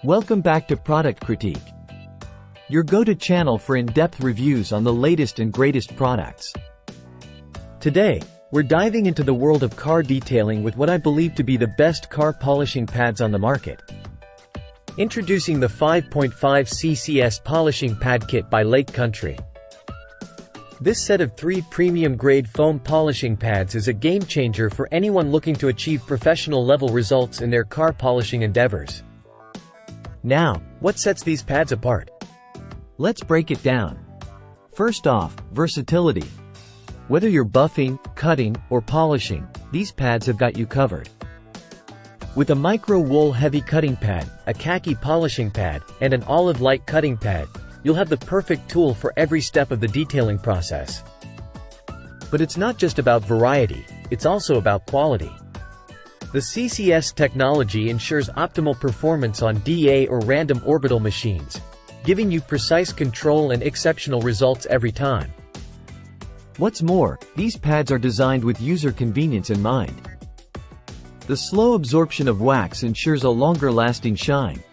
Welcome back to Product Critique, your go-to channel for in-depth reviews on the latest and greatest products. Today, we're diving into the world of car detailing with what I believe to be the best car polishing pads on the market. Introducing the 5.5 CCS Polishing Pad Kit by Lake Country. This set of 3 premium-grade foam polishing pads is a game-changer for anyone looking to achieve professional-level results in their car polishing endeavors. Now, what sets these pads apart? Let's break it down. First off, versatility. Whether you're buffing, cutting, or polishing, these pads have got you covered. With a micro-wool heavy cutting pad, a khaki polishing pad, and an olive light cutting pad, you'll have the perfect tool for every step of the detailing process. But it's not just about variety, it's also about quality. The CCS technology ensures optimal performance on DA or random orbital machines, giving you precise control and exceptional results every time. What's more, these pads are designed with user convenience in mind. The slow absorption of wax ensures a longer-lasting shine,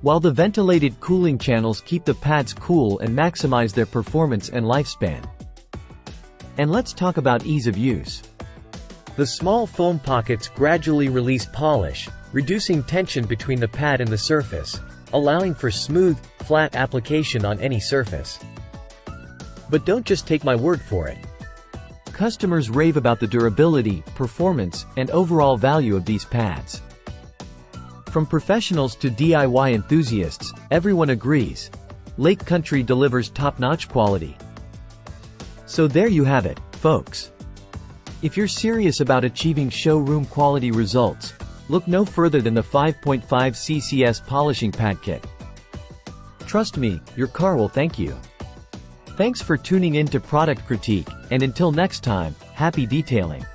while the ventilated cooling channels keep the pads cool and maximize their performance and lifespan. And let's talk about ease of use. The small foam pockets gradually release polish, reducing tension between the pad and the surface, allowing for smooth, flat application on any surface. But don't just take my word for it. Customers rave about the durability, performance, and overall value of these pads. From professionals to DIY enthusiasts, everyone agrees. Lake Country delivers top-notch quality. So there you have it, folks. If you're serious about achieving showroom quality results, look no further than the 5.5 CCS Polishing Pad Kit. Trust me, your car will thank you. Thanks for tuning in to Product Critique, and until next time, happy detailing.